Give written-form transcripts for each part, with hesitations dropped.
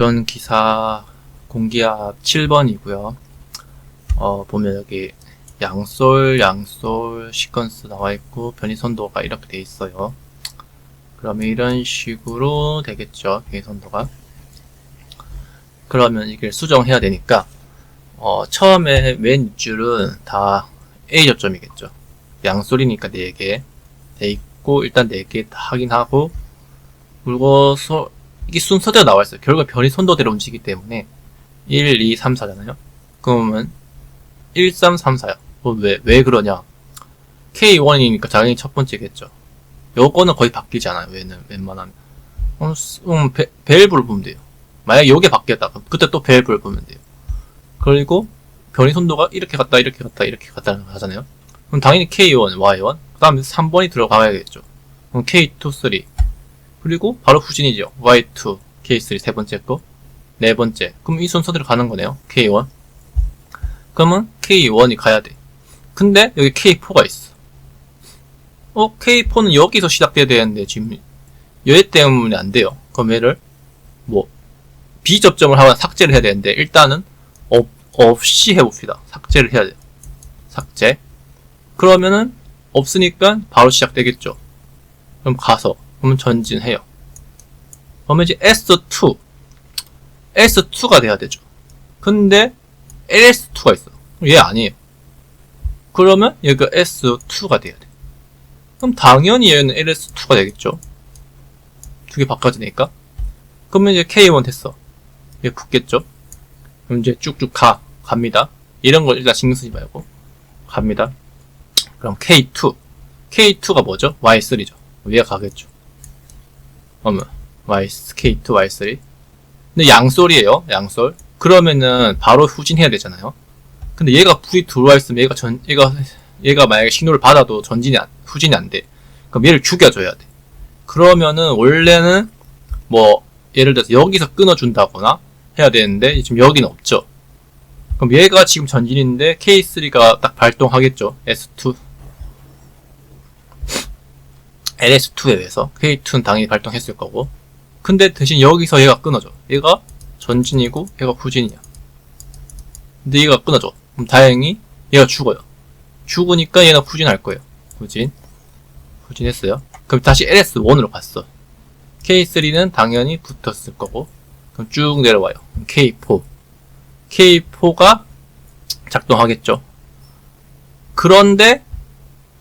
이런 기사 공기압 7번이고요. 보면 여기 양솔 시퀀스 나와 있고 변이 선도가 이렇게 돼 있어요. 그러면 이런 식으로 되겠죠. 변이 선도가. 그러면 이걸 수정해야 되니까 처음에 맨 줄은 다 A 접점이겠죠. 양솔이니까 4개 돼 있고 일단 4개 다 확인하고 그리고 이게 순서대로 나와 있어요. 결국 변이 선도대로 움직이기 때문에 1, 2, 3, 4잖아요. 그러면 1, 3, 3, 4요. 왜 그러냐? K1이니까 당연히 첫 번째겠죠. 요거는 거의 바뀌지 않아요. 웬만하면. 밸브를 보면 돼요. 만약에 요게 바뀌었다. 그때 또 밸브를 보면 돼요. 그리고 변이 선도가 이렇게 갔다 하잖아요. 그럼 당연히 K1, Y1, 그 다음에 3번이 들어가야겠죠. 그럼 K2, 3. 그리고 바로 후진이죠. Y2, K3 세 번째 거, 네 번째. 그럼 이 순서대로 가는 거네요. K1. 그러면 K1이 가야 돼. 근데 여기 K4가 있어. K4는 여기서 시작돼야 되는데 지금 얘 때문에 안 돼요. 그럼 얘를 B 접점을 하거나 삭제를 해야 되는데 일단은 없이 해봅시다. 삭제를 해야 돼요. 삭제. 그러면은 없으니까 바로 시작되겠죠. 그럼 그러면 전진해요. 그러면 이제 S2가 돼야 되죠. 근데 LS2가 있어. 얘 아니에요. 그러면 얘가 S2가 돼야 돼. 그럼 당연히 얘는 LS2가 되겠죠. 두 개 바꿔지니까. 그러면 이제 K1 됐어. 얘 붙겠죠. 그럼 이제 쭉쭉 갑니다. 이런 걸 일단 신경 쓰지 말고 갑니다. 그럼 K2가 뭐죠? Y3죠. 얘가 가겠죠. 그러면 K2, Y3. 근데 양솔이에요. 양솔. 그러면은 바로 후진해야 되잖아요. 근데 얘가 불이 들어와 있으면 얘가 만약에 신호를 받아도 후진이 안 돼. 그럼 얘를 죽여줘야 돼. 그러면은 원래는 예를 들어서 여기서 끊어준다거나 해야 되는데 지금 여기는 없죠. 그럼 얘가 지금 전진인데 K3가 딱 발동하겠죠. LS2에 의해서 K2는 당연히 발동했을 거고. 근데 대신 여기서 얘가 끊어져. 얘가 전진이고 얘가 후진이야. 근데 얘가 끊어져. 그럼 다행히 얘가 죽어요. 죽으니까 얘는 후진할 거예요. 후진했어요. 그럼 다시 LS1으로 갔어. K3는 당연히 붙었을 거고. 그럼 쭉 내려와요. K4가 작동하겠죠. 그런데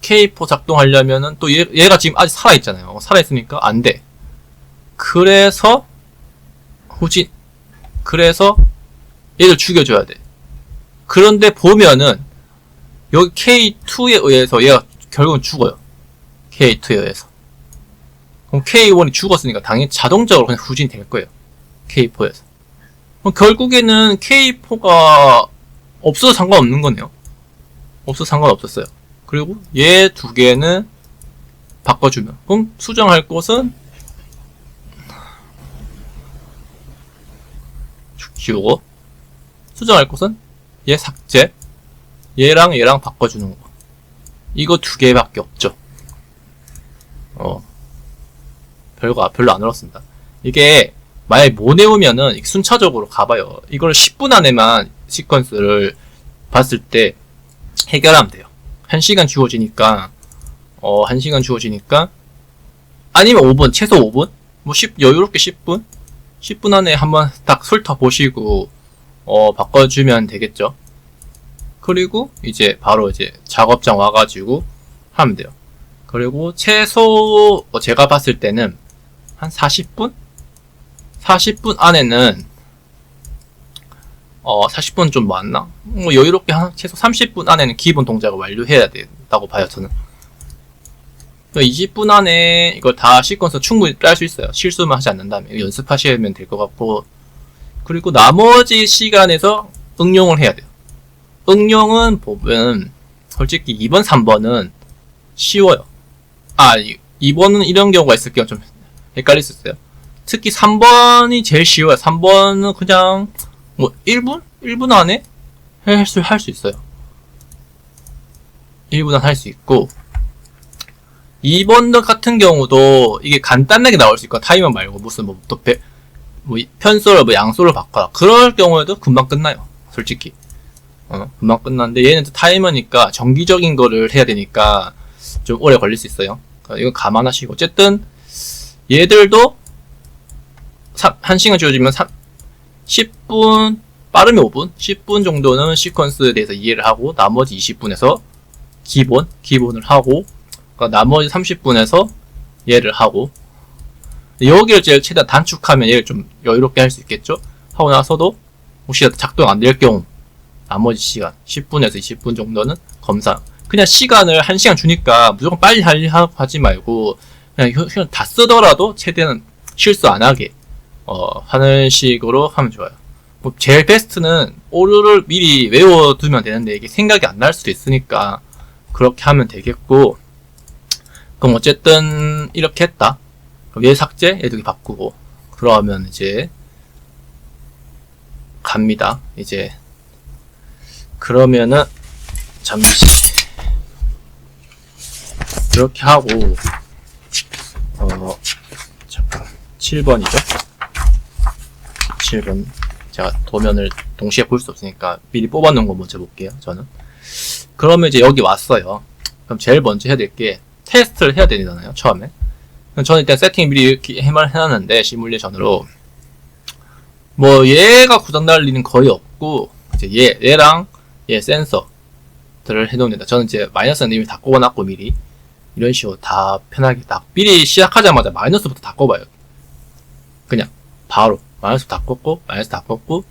K4 작동하려면은 또 얘가 지금 아직 살아있잖아요. 살아있으니까 안 돼. 그래서 얘를 죽여줘야 돼. 그런데 보면은 여기 K2에 의해서 얘가 결국은 죽어요. K2에 의해서. 그럼 K1이 죽었으니까 당연히 자동적으로 그냥 후진이 될 거예요. K4에서. 그럼 결국에는 K4가 없어도 상관없는 거네요. 없어도 상관없었어요. 그리고 얘 두 개는 바꿔주면. 그럼 수정할 곳은 지우고, 수정할 곳은 얘 삭제, 얘랑 바꿔주는 거. 이거 두 개밖에 없죠. 별로 안 어렵습니다. 이게 만약에 못 외우면은 순차적으로 가봐요. 이걸 10분 안에만 시퀀스를 봤을 때 해결하면 돼요. 1시간 주어지니까 아니면 5분, 최소 5분? 여유롭게 10분 안에 한번 딱 훑어보시고 바꿔주면 되겠죠. 그리고 이제 바로 작업장 와가지고 하면 돼요. 그리고 최소 제가 봤을 때는 한 40분? 40분 안에는 40분 좀 많나? 여유롭게 최소 30분 안에는 기본 동작을 완료해야 된다고 봐요, 저는. 20분 안에 이걸 다 시퀀스 충분히 깔 수 있어요. 실수만 하지 않는다면. 연습하시면 될 것 같고. 그리고 나머지 시간에서 응용을 해야 돼요. 응용은 보면, 솔직히 2번, 3번은 쉬워요. 2번은 이런 경우가 있을 경우 좀 헷갈릴 수 있어요. 특히 3번이 제일 쉬워요. 3번은 그냥 1분? 1분 안에 할 수 있어요. 1분 안에 할 수 있고 2번 같은 경우도 이게 간단하게 나올 수 있고 타이머 말고 무슨 편소를 양소를 바꿔라. 그럴 경우에도 금방 끝나요. 솔직히. 금방 끝나는데 얘는 또 타이머니까 정기적인 거를 해야 되니까 좀 오래 걸릴 수 있어요. 이건 감안하시고. 어쨌든 얘들도 1시간 주어지면 10분, 빠르면 5분, 10분 정도는 시퀀스에 대해서 이해를 하고 나머지 20분에서 기본을 하고 나머지 30분에서 얘를 하고 여기를 최대한 단축하면 얘를 좀 여유롭게 할 수 있겠죠? 하고 나서도 혹시 작동 안 될 경우 나머지 시간 10분에서 20분 정도는 검사. 그냥 시간을 1시간 주니까 무조건 빨리 하지 말고 그냥 다 쓰더라도 최대한 실수 안 하게 하는 식으로 하면 좋아요. 뭐 제일 베스트는 오류를 미리 외워두면 되는데 이게 생각이 안 날 수도 있으니까 그렇게 하면 되겠고. 그럼 어쨌든 이렇게 했다. 그럼 얘 삭제, 얘도 바꾸고 그러면 이제 갑니다. 이제 그러면은 잠시 이렇게 하고 잠깐 7번이죠. 7번 제가 도면을 동시에 볼 수 없으니까 미리 뽑아놓은 거 먼저 볼게요. 저는 그러면 이제 여기 왔어요. 그럼 제일 먼저 해야 될 게 테스트를 해야 되잖아요. 처음에 저는 일단 세팅 미리 이렇게 해놨는데 시뮬레이션으로 뭐 얘가 고장날 일은 거의 없고 이제 얘랑 얘 센서들을 해놓는다. 저는 이제 마이너스는 이미 다 꼽아놨고 미리 이런 식으로 다 편하게 딱 미리 시작하자마자 마이너스부터 다 꼽아요. 그냥 바로 마이너스 다 꼽고 마이너스 다 꼽고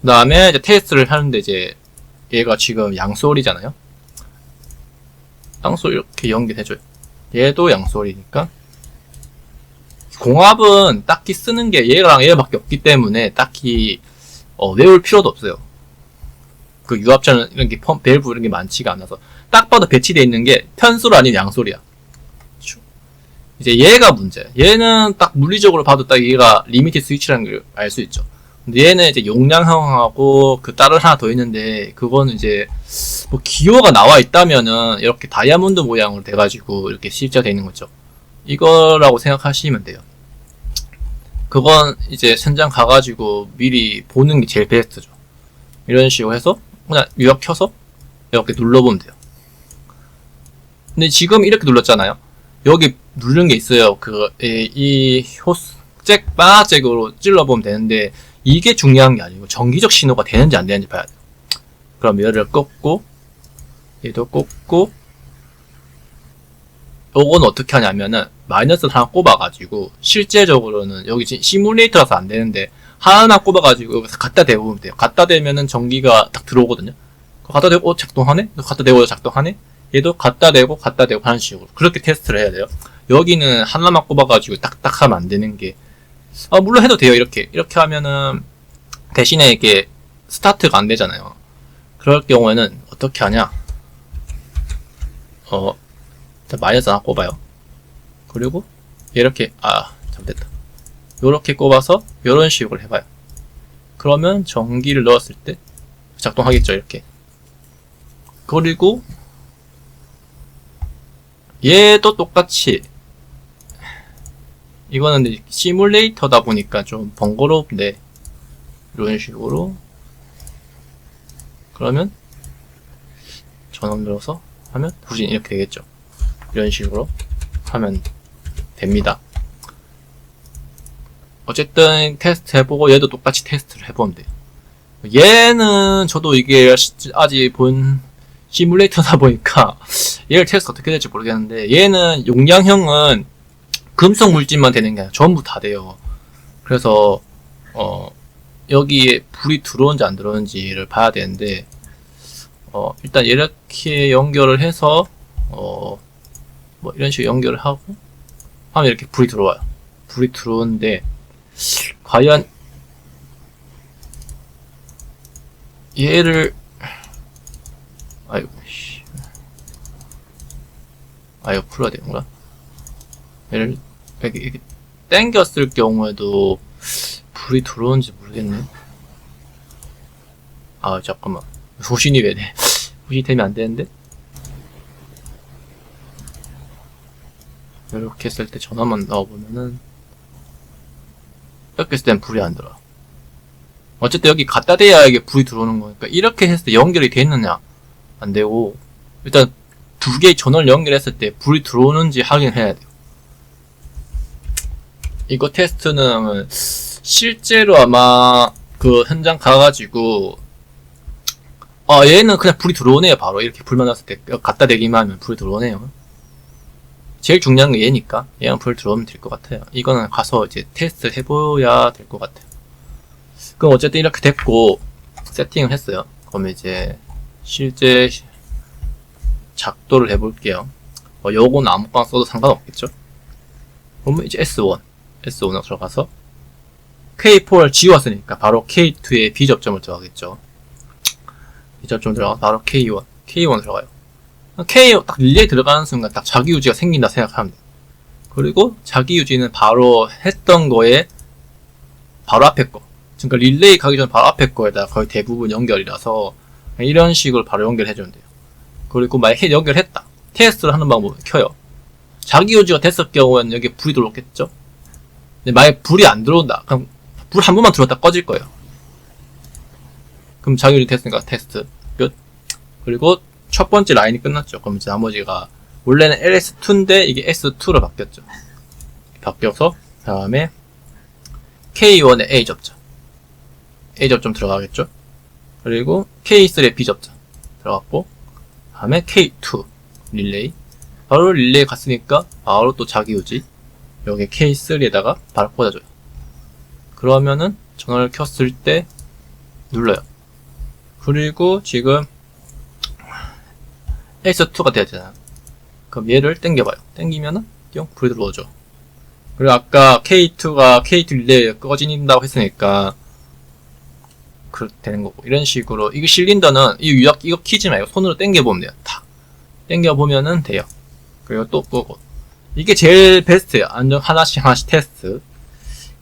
그 다음에 이제 테스트를 하는데 이제 얘가 지금 양소리잖아요. 양소리 이렇게 연결해줘요. 얘도 양소리니까 공합은 딱히 쓰는 게 얘랑 얘밖에 없기 때문에 딱히 외울 필요도 없어요. 그 유압차는 이런 게 밸브 이런 게 많지가 않아서 딱 봐도 배치되어 있는 게 편소리 아닌 양소리야. 이제 얘가 문제야. 얘는 딱 물리적으로 봐도 딱 얘가 리미티 스위치라는 걸 알 수 있죠. 근데 얘는 이제 용량형하고 그 다른 하나 더 있는데 그거는 이제 뭐 기호가 나와 있다면은 이렇게 다이아몬드 모양으로 돼가지고 이렇게 실제되어 있는 거죠. 이거라고 생각하시면 돼요. 그건 이제 현장 가가지고 미리 보는 게 제일 베스트죠. 이런 식으로 해서 그냥 유압 켜서 이렇게 눌러보면 돼요. 근데 지금 이렇게 눌렀잖아요. 여기 누른 게 있어요. 이 호스 바나잭으로 찔러보면 되는데 이게 중요한 게 아니고 정기적 신호가 되는지 안 되는지 봐야 돼요. 그럼 얘를 꺾고 얘도 꺾고 요건 어떻게 하냐면은 마이너스를 하나 꼽아가지고 실제적으로는 여기 지금 시뮬레이터라서 안 되는데 하나 꼽아가지고 여기서 갖다 대보면 돼요. 갖다 대면은 전기가 딱 들어오거든요. 갖다 대고 작동하네? 갖다 대고 작동하네? 얘도 갖다 대고 하는 식으로 그렇게 테스트를 해야 돼요. 여기는 하나만 꼽아가지고 딱딱 하면 안 되는 게 물론 해도 돼요. 이렇게 하면은 대신에 이게 스타트가 안 되잖아요. 그럴 경우에는 어떻게 하냐? 마이너스 하나 꼽아요. 그리고 이렇게 잘못됐다. 요렇게 꼽아서 요런 식으로 해봐요. 그러면 전기를 넣었을 때 작동하겠죠. 이렇게. 그리고 얘도 똑같이 이거는 시뮬레이터다 보니까 좀 번거롭는데 이런 식으로 그러면 전원 들어서 하면 후진 이렇게 되겠죠. 이런 식으로 하면 됩니다. 어쨌든 테스트 해보고 얘도 똑같이 테스트를 해보면 돼요. 얘는 저도 이게 아직 본 시뮬레이터다 보니까 얘를 테스트 어떻게 될지 모르겠는데 얘는 용량형은 금속 물질만 되는 게 아니라 전부 다 돼요. 그래서 여기에 불이 들어오는지 안 들어오는지를 봐야 되는데 일단 이렇게 연결을 해서 뭐 이런 식으로 연결을 하고 하면 이렇게 불이 들어와요. 불이 들어오는데 과연 얘를 이거 풀어야 되는구나. 얘를 이렇게 당겼을 경우에도 불이 들어오는지 모르겠네. 잠깐만. 후신이 왜 돼? 후신이 되면 안 되는데? 이렇게 했을 때 전원만 넣어보면은 이렇게 했을 땐 불이 안 들어요. 어쨌든 여기 갖다 대야 이게 불이 들어오는 거니까 이렇게 했을 때 연결이 됐느냐 안 되고 일단 두 개의 전원을 연결했을 때 불이 들어오는지 확인해야 돼요. 이거 테스트는 실제로 아마 그 현장 가가지고 얘는 그냥 불이 들어오네요. 바로 이렇게 불만 났을 때 갖다 대기만 하면 불이 들어오네요. 제일 중요한 게 얘니까 얘는 불 들어오면 될 것 같아요. 이거는 가서 이제 테스트 해봐야 될 것 같아요. 그럼 어쨌든 이렇게 됐고 세팅을 했어요. 그러면 이제 실제 작도를 해볼게요. 요거는 아무거나 써도 상관없겠죠. 그러면 이제 S1으로 들어가서 K4를 지웠으니까 바로 K2에 B접점을 들어가겠죠. B접점 들어가서 바로 K1 들어가요. K 딱 릴레이 들어가는 순간 딱 자기유지가 생긴다 생각하면 돼요. 그리고 자기유지는 바로 했던 거에 바로 앞에 거, 그러니까 릴레이 가기 전 바로 앞에 거에다 거의 대부분 연결이라서 이런 식으로 바로 연결해주면 돼요. 그리고 만약에 연결했다, 테스트를 하는 방법을 켜요. 자기유지가 됐을 경우에는 여기 불이 들어오겠죠. 근데 만약에 불이 안 들어온다, 그럼 불 한 번만 들어왔다 꺼질 거예요. 그럼 자기유지 됐으니까 테스트 끝. 그리고 첫 번째 라인이 끝났죠. 그럼 이제 나머지가 원래는 LS2인데 이게 S2로 바뀌었죠. 바뀌어서 다음에 K1에 A접점 들어가겠죠. 그리고 K3에 B접점 들어갔고 다음에 K2 릴레이, 바로 릴레이 갔으니까 바로 또 자기유지 여기 K3에다가 바로 꽂아줘요. 그러면은 전원을 켰을 때 눌러요. 그리고 지금 S2가 돼야 되잖아. 그럼 얘를 당겨봐요. 당기면은 뿅 불이 들어오죠. 그리고 아까 K2가 K2 릴레이 꺼진다고 했으니까 그렇게 되는 거고, 이런 식으로. 이거 실린더는 이거 키지 말고 손으로 당겨보면 돼요. 탁 당겨보면은 돼요. 그리고 또 끄고. 이게 제일 베스트예요. 안전 하나씩 테스트.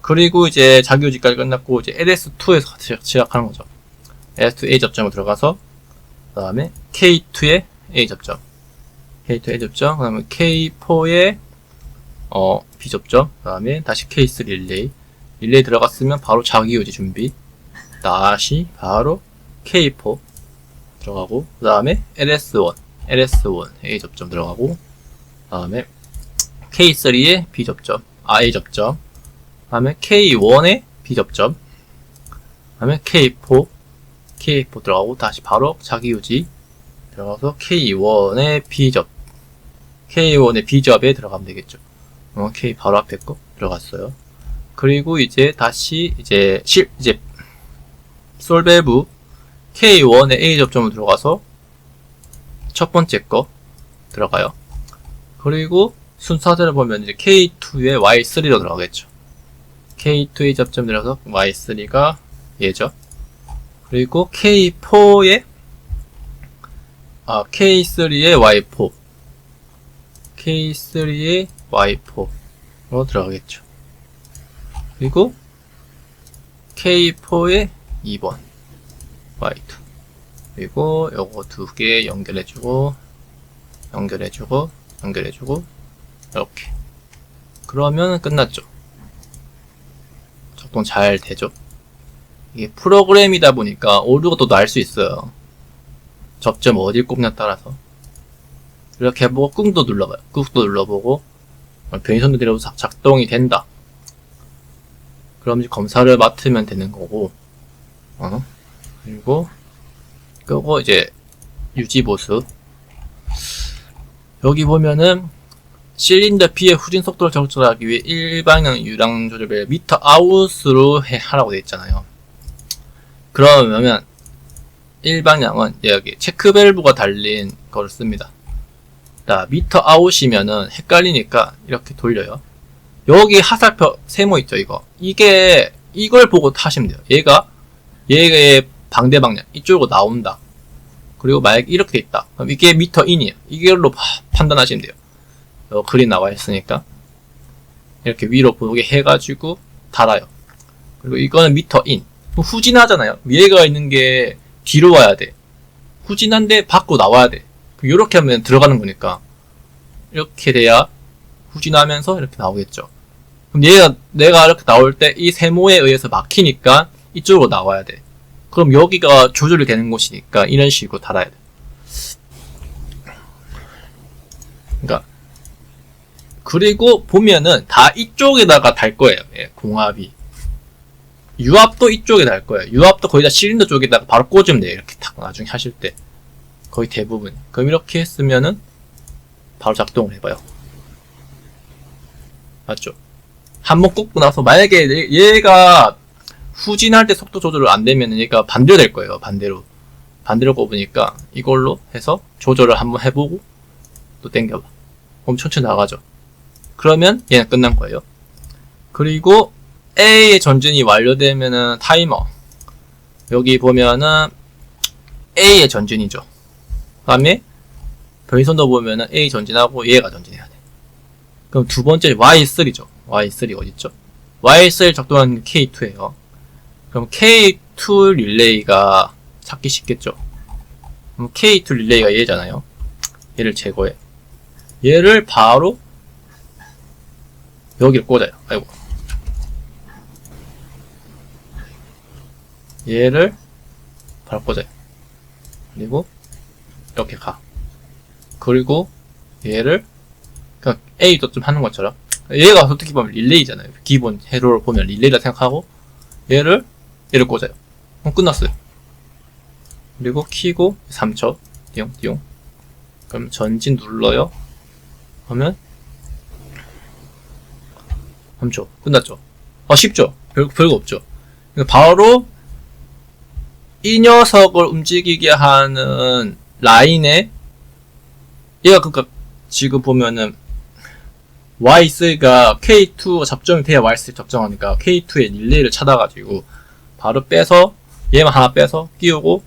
그리고 이제 자기유지까지 끝났고 이제 LS2에서 시작하는 거죠. LS2 A 접점으로 들어가서 그 다음에 K2에 A 접점, K2 A 접점, 그 다음에 K4에 B 접점, 그 다음에 다시 K3 릴레이 들어갔으면 바로 자기유지 준비, 다시 바로 K4 들어가고, 그 다음에 LS1 A 접점 들어가고, 그 다음에 K3에 B 접점, A 접점, 그 다음에 K1에 B 접점, 그 다음에 K4 들어가고 다시 바로 자기유지 들어가서 K1의 B접에 들어가면 되겠죠. K 바로 앞에 거 들어갔어요. 그리고 이제 다시 이제 솔밸브 K1의 A 접점으로 들어가서 첫 번째 거 들어가요. 그리고 순서대로 보면 이제 K2의 Y3로 들어가겠죠. K2 A 접점 들어가서 Y3가 얘죠. 그리고 K4의 K3의 Y4로 들어가겠죠. 그리고 K4의 2번 Y2, 그리고 요거 두 개 연결해주고 이렇게. 그러면 끝났죠. 작동 잘 되죠. 이게 프로그램이다 보니까 오류가 또 날 수 있어요. 접점 어딜 꼽냐 따라서. 이렇게 해보고 꾹도 눌러봐요. 꾹도 눌러보고 변이선도 들여도 작동이 된다. 그럼 이제 검사를 맡으면 되는 거고, 그리고 끄고 이제 유지보수. 여기 보면은 실린더 B의 후진 속도를 적절하기 위해 일방향 유량 조절을 미터 아웃으로 하라고 되어 있잖아요. 그러면 일방향은 여기 체크 밸브가 달린 거를 씁니다. 자, 미터 아웃이면은 헷갈리니까 이렇게 돌려요. 여기 화살표 세모 있죠, 이거. 이걸 보고 타시면 돼요. 얘의 방대 방향 이쪽으로 나온다. 그리고 만약 이렇게 있다. 그럼 이게 미터 인이에요. 이걸로 판단하시면 돼요. 글이 나와 있으니까 이렇게 위로 보게 해가지고 달아요. 그리고 이거는 미터 인. 후진하잖아요. 위에가 있는 게 뒤로 와야 돼. 후진한데 밖으로 나와야 돼. 이렇게 하면 들어가는 거니까 이렇게 돼야 후진하면서 이렇게 나오겠죠. 그럼 얘가, 내가 이렇게 나올 때 이 세모에 의해서 막히니까 이쪽으로 나와야 돼. 그럼 여기가 조절이 되는 곳이니까 이런 식으로 달아야 돼. 그러니까 그리고 보면은 다 이쪽에다가 달 거예요. 예, 공합이. 유압도 이쪽에 달 거예요. 유압도 거의 다 실린더 쪽에다가 바로 꽂으면 돼요. 이렇게 탁 나중에 하실 때. 거의 대부분. 그럼 이렇게 했으면은 바로 작동을 해봐요. 맞죠? 한번 꽂고 나서 만약에 얘가 후진할 때 속도 조절을 안 되면 얘가 반대로 될 거예요. 반대로 꼽으니까 이걸로 해서 조절을 한번 해보고 또 당겨봐. 그럼 천천히 나가죠. 그러면 얘는 끝난 거예요. 그리고 A의 전진이 완료되면은 타이머. 여기 보면은 A의 전진이죠. 그 다음에 변이선도 보면은 A 전진하고 얘가 전진해야 돼. 그럼 두 번째 Y3죠. Y3 어딨죠? Y3 작동하는 K2에요. 그럼 K2 릴레이가 찾기 쉽겠죠. 그럼 K2 릴레이가 얘잖아요. 얘를 제거해. 얘를 바로 여기를 꽂아요. 아이고. 얘를 바로 꽂아요. 그리고 이렇게 가. 그리고 얘를 그냥 A도 좀 하는 것처럼, 얘가 어떻게 보면 릴레이잖아요. 기본 회로를 보면 릴레이라 생각하고 얘를 꽂아요. 그럼 끝났어요. 그리고 키고 3초 띠용. 그럼 전진 눌러요. 하면 3초 끝났죠. 쉽죠? 별거 없죠. 바로 이 녀석을 움직이게 하는 라인에 얘가 그러니까 지금 보면은 Y3가 K2 접종이 돼야 Y3 접종하니까 K2의 릴레이를 찾아가지고 바로 빼서 얘만 하나 빼서 끼우고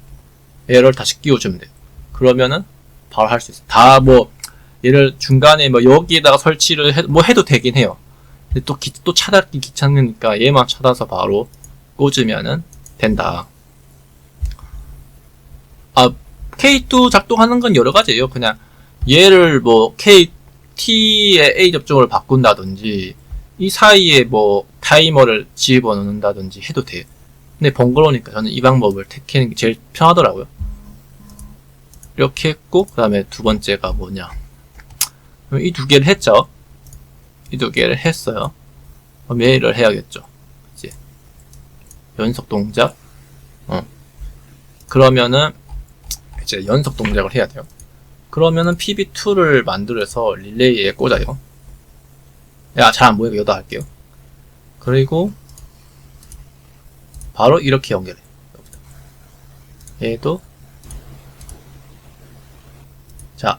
얘를 다시 끼워주면 돼요. 그러면은 바로 할 수 있어요. 다 뭐 얘를 중간에 뭐 여기에다가 설치를 해도 되긴 해요. 근데 또 찾아기 귀찮으니까 얘만 찾아서 바로 꽂으면은 된다. K2 작동하는 건 여러 가지예요. 그냥 얘를 뭐 T의 A 접종을 바꾼다든지 이 사이에 뭐 타이머를 집어넣는다든지 해도 돼요. 근데 번거로우니까 저는 이 방법을 택하는 게 제일 편하더라고요. 이렇게 했고, 그 다음에 두 번째가 뭐냐, 이 두 개를 했죠. 이 두 개를 했어요. 그럼 얘를 해야겠죠. 이제 연속 동작. 그러면은 이제 연속 동작을 해야 돼요. 그러면은 PB2를 만들어서 릴레이에 꽂아요. 잘 안 보이게 여기다 할게요. 그리고 바로 이렇게 연결해. 얘도 자,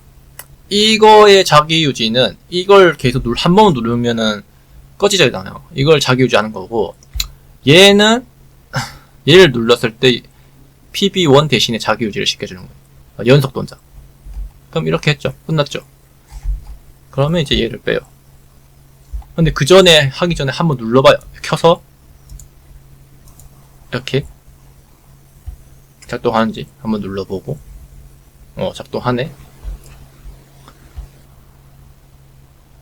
이거의 자기유지는 이걸 계속 한 번 누르면은 꺼지잖아요. 이걸 자기유지하는 거고, 얘는 얘를 눌렀을 때 PB1 대신에 자기유지를 시켜주는 거예요. 연속 동작. 그럼 이렇게 했죠. 끝났죠. 그러면 이제 얘를 빼요. 근데 그 전에 하기 전에 한번 눌러봐요. 켜서 이렇게 작동하는지 한번 눌러보고, 작동하네.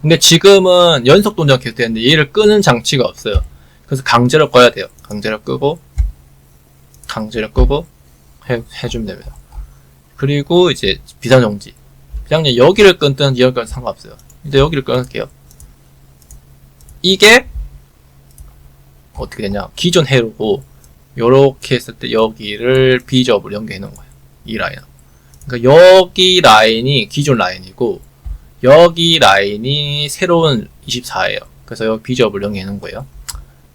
근데 지금은 연속 동작 계속 되는데 얘를 끄는 장치가 없어요. 그래서 강제로 꺼야 돼요. 강제로 끄고 해주면 됩니다. 그리고 이제 비상정지. 그냥 여기를 끊든 여기를 상관없어요. 이제 여기를 끊을게요. 이게 어떻게 되냐, 기존 회로고 요렇게 했을 때 여기를 비접으로 연결해 놓은 거예요. 이 라인. 그러니까 여기 라인이 기존 라인이고 여기 라인이 새로운 24예요. 그래서 여기 비접을 연결해 놓은 거예요.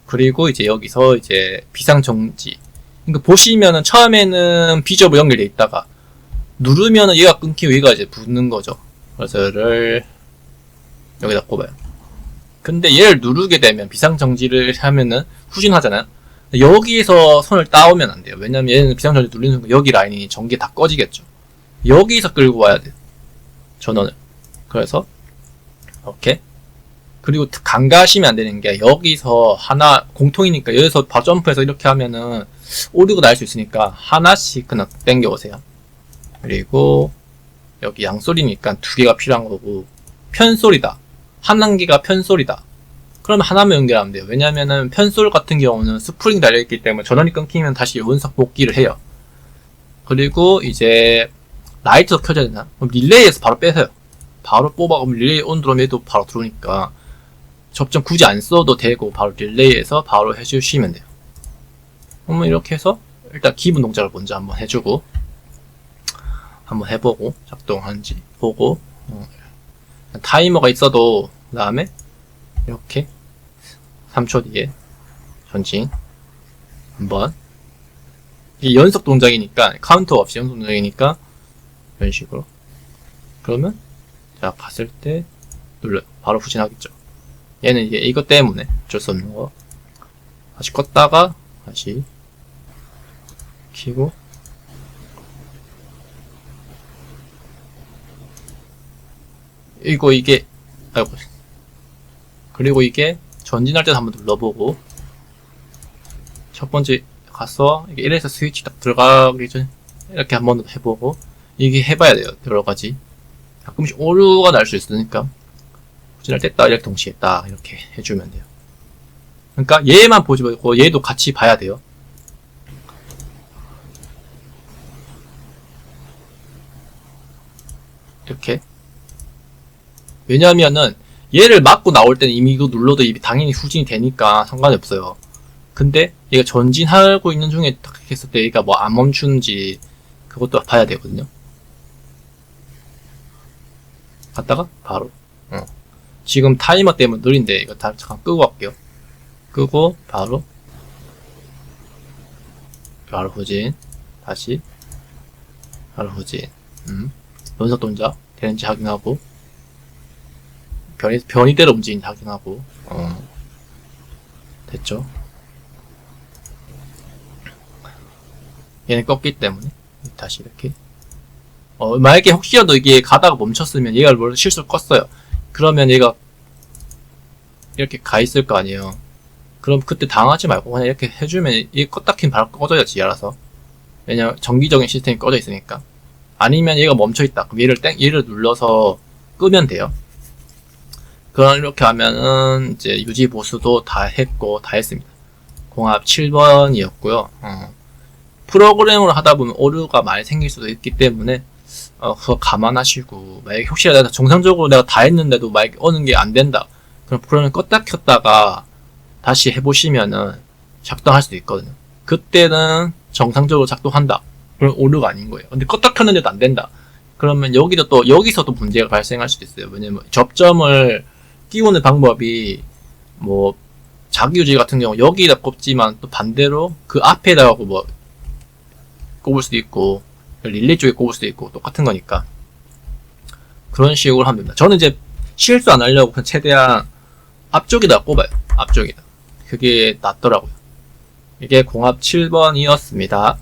그리고 이제 여기서 이제 비상정지. 그러니까 보시면은 처음에는 비접으로 연결돼 있다가 누르면은 얘가 끊기고 얘가 이제 붙는 거죠. 그래서 얘를 여기다 꼽아요. 근데 얘를 누르게 되면 비상정지를 하면은 후진하잖아요. 여기에서 손을 따오면 안 돼요. 왜냐면 얘는 비상정지 누르는 순간 여기 라인이 전기 다 꺼지겠죠. 여기서 끌고 와야 돼요. 전원을. 그래서 이렇게. 그리고 간과하시면 안 되는 게, 여기서 하나 공통이니까 여기서 바로 점프해서 이렇게 하면은 오류가 날 수 있으니까 하나씩 그냥 당겨 오세요. 그리고 여기 양소리니까 두 개가 필요한 거고, 편소리다. 한 단계가 편소리다. 그럼 하나만 연결하면 돼요. 왜냐면은 편솔 같은 경우는 스프링이 달려있기 때문에 전원이 끊기면 다시 원석 복귀를 해요. 그리고 이제 라이트도 켜져야 되나? 그럼 릴레이에서 바로 빼세요. 바로 뽑아. 그럼 릴레이 온 들어오면 얘도 바로 들어오니까 접점 굳이 안 써도 되고 바로 릴레이에서 바로 해주시면 돼요. 그러면 이렇게 해서 일단 기본 동작을 먼저 한번 해주고 한번 해보고 작동하는지 보고 타이머가 있어도 그 다음에 이렇게 3초 뒤에 전진 한번 이게 연속 동작이니까 카운터 없이 연속 동작이니까 이런 식으로 그러면 자 봤을 때 눌러요. 바로 후진하겠죠. 얘는 이게 이것 때문에 어쩔 수 없는 거 다시 껐다가 다시 켜고 이게 아이고 그리고 이게 전진할 때도 한번 눌러보고 첫 번째 가서 이게 1에서 스위치 딱 들어가기 전에 이렇게 한번 해보고 이게 해봐야 돼요. 여러 가지 가끔씩 오류가 날 수 있으니까 후진할 때 딱 이렇게 동시에 딱 이렇게 해주면 돼요. 그러니까 얘만 보지 말고 얘도 같이 봐야 돼요. 이렇게 왜냐면은 얘를 맞고 나올 때는 이미 이거 눌러도 이미 당연히 후진이 되니까 상관이 없어요. 근데 얘가 전진하고 있는 중에 딱 했을 때 얘가 뭐 안 멈추는지 그것도 봐야 되거든요. 갔다가 바로 지금 타이머 때문에 느린데 이거 다 잠깐 끄고 갈게요. 끄고 바로 후진 다시 바로 후진 연속 동작 되는지 확인하고 변이대로 움직이는지 확인하고 됐죠. 얘는 껐기 때문에 다시 이렇게 만약에 혹시라도 이게 가다가 멈췄으면 얘가 실수로 껐어요. 그러면 얘가 이렇게 가 있을 거 아니에요. 그럼 그때 당하지 말고 그냥 이렇게 해주면 얘 껐다 킨 바로 꺼져야지 알아서. 왜냐면 정기적인 시스템이 꺼져 있으니까. 아니면 얘가 멈춰 있다. 그럼 얘를 눌러서 끄면 돼요. 그럼 이렇게 하면은 이제 유지 보수도 다 했고 다 했습니다. 공합 7번이었고요. 프로그램으로 하다 보면 오류가 많이 생길 수도 있기 때문에 그거 감안하시고 만약에 혹시라도 정상적으로 내가 다 했는데도 만약에 어느 게 안 된다. 그럼 프로그램 껐다 켰다가 다시 해보시면은 작동할 수도 있거든요. 그때는 정상적으로 작동한다. 그럼 오류가 아닌 거예요. 근데 껐다 켰는데도 안 된다. 그러면 여기서도 문제가 발생할 수도 있어요. 왜냐면 접점을 끼우는 방법이 뭐 자기유지 같은 경우 여기다 꼽지만 또 반대로 그 앞에다가 뭐 꼽을 수도 있고 릴레이 쪽에 꼽을 수도 있고 똑같은 거니까 그런 식으로 하면 됩니다. 저는 이제 실수 안 하려고 그냥 최대한 앞쪽에다 꼽아요. 앞쪽에다. 그게 낫더라고요. 이게 공합 7번이었습니다.